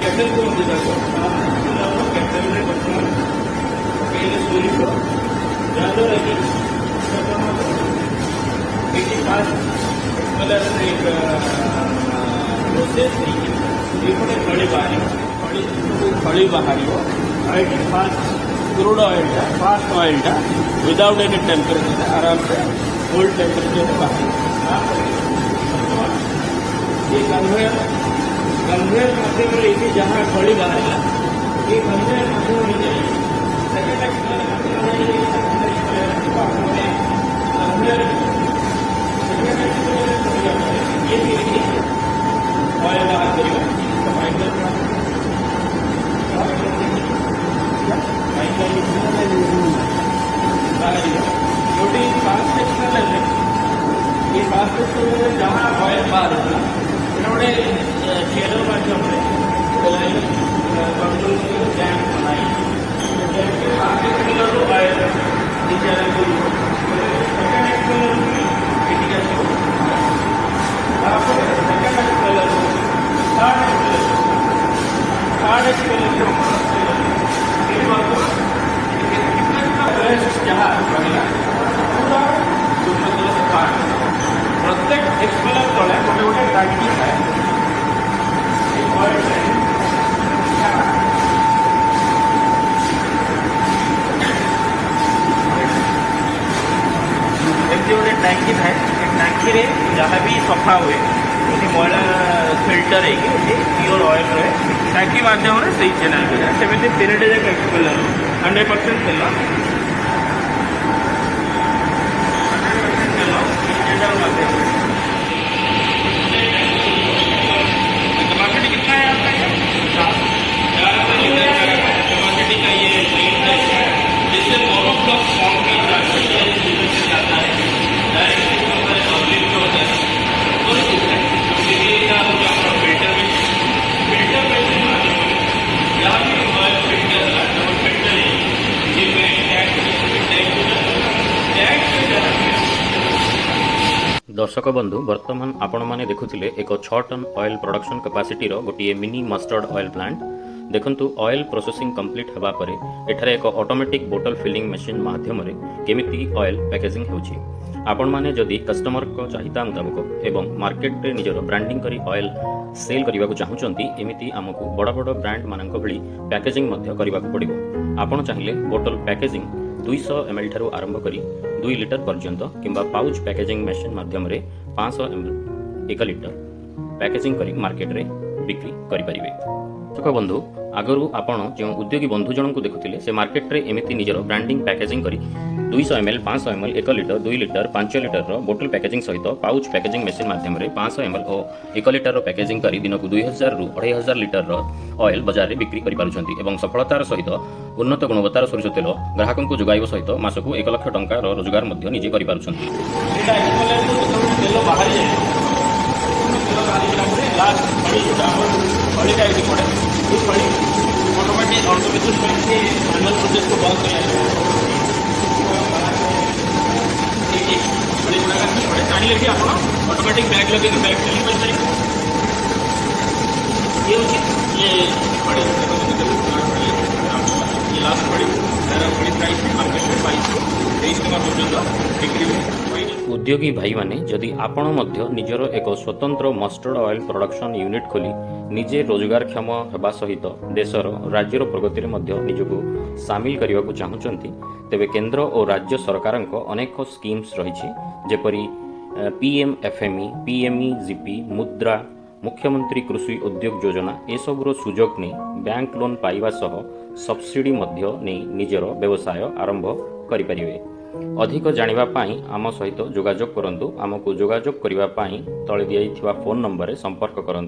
Cattle को cattle में बर्तमान पहले सोरी को ज़्यादा लगी कलर एक प्रोसेस ये खड़ी बाहर oil fast crude oil fast oil without any temperature आराम से कोल्ड टेम्परेचर बाहर ये कन्वेयर माध्यम ये जहाँ खड़ी बाहर ये कन्वेयर माध्यम ऑयल बाहर करिए छोटी फास्ट सेक्शन ये फास्ट सेक्शन जहाँ ऑयल बाहर होगा इन्होंने खेलों माध्यम कंट्रोल डैम बनाई डैम के आगे किलर ऑयल नीचे second expeller second expeller third expeller जहाँ पूरा प्रत्येक एक्सपेलर तले गोटे गोटे टांकी है गोटे टांकी है टांकी रे जहाँ भी सफा हुए मैला फिल्टर है प्योर ऑयल रहे टांकी माध्यम से चैनल को जाए सेमती 3 एक्सपेलर 100% तेल कैपेसिटी कितना है आपका ये 4 लीटर कैपेसिटी का ये जिससे मोनोब्लॉक फॉर्म का जाता है डायरेक्ट पब्लिक जो होता है और फिल्टर यहाँ भी फिल्टर दर्शक बंधु वर्तमान आपण माने देखुथिले एक 6 टन ऑयल प्रोडक्शन कैपेसिटी रो गोटे मिनी मस्टर्ड ऑयल प्लांट देखंतु ऑयल प्रोसेसिंग कंप्लीट हेबा परे एठारे एक ऑटोमेटिक बोतल फिलिंग मशीन माध्यम रे केमिति ऑयल पैकेजिंग होउची आपण माने जदि कस्टमर को चाहिता मुताबिक एवं मार्केट रे निजर ब्रांडिंग करी ऑयल सेल करबा को चाहुचंती एमिति हमकु बड़ बड़ ब्रांड मानक भली पैकेजिंग मध्य करबा को पड़िबो आपण चाहिए बोतल पैकेजिंग 200 ml ठारू आरंभ करी 2 लिटर पर्यंत किंबा पाउच पैकेजिंग मशीन माध्यम रे 500 ml 1 लिटर पैकेजिंग करी मार्केट रे बिक्री करि परिबे। दर्शक बंधु आगरू आपण जो उद्योगी बंधु जन को देखुथिले से मार्केट रे एमिति निजर ब्रांडिंग पैकेजिंग करी 200 ml 500 ml 1 liter 2 liter 5 liter रो बोतल पैकेजिंग सहित पाउच पैकेजिंग मशीन माध्यम रे 500 ml और 1 लिटर रो पैकेजिंग करी दिन को 2000 रु 2500 लिटर रो ऑयल बाजार रे बिक्री करि पारुछंती एवं सफलतार सहित उन्नत गुणवत्तार सोरिष तेल ग्राहकों को जोगाइब सहित मासकु 1 लाख टंका रो रोजगार मध्य निजे करि पारुछंती। ऑटोमेटिक बैग लगे बैग चली पारे ये लास्ट पड़ी प्राइस मार्केट में 22 टका पर्यंत बिक्री हुए। उद्योगी भाई माने जदि आपण मध्य निजर एक स्वतंत्र मस्टर्ड ऑयल प्रोडक्शन यूनिट खोली निजे रोजगारक्षम हेबा सहित देशर राज्यर प्रगति मध्य निजको सामिल करने को चाहूँगी तेबे केंद्र और राज्य सरकार अनेक स्कीम्स रही जेपरी PMFME PMEGP मुद्रा मुख्यमंत्री कृषि उद्योग योजना एसबुर सुजोग नहीं बैंक लोन पाइबा सह सब्सिडी मध्य नहीं निजर व्यवसाय आरंभ करिपारिबे। अधिक जानिबा पाई आम सहित जोगाजोग करंतु आमको जोगाजोग करिबा पाई तळे दियाइथिबा फोन नंबर रे संपर्क करंतु।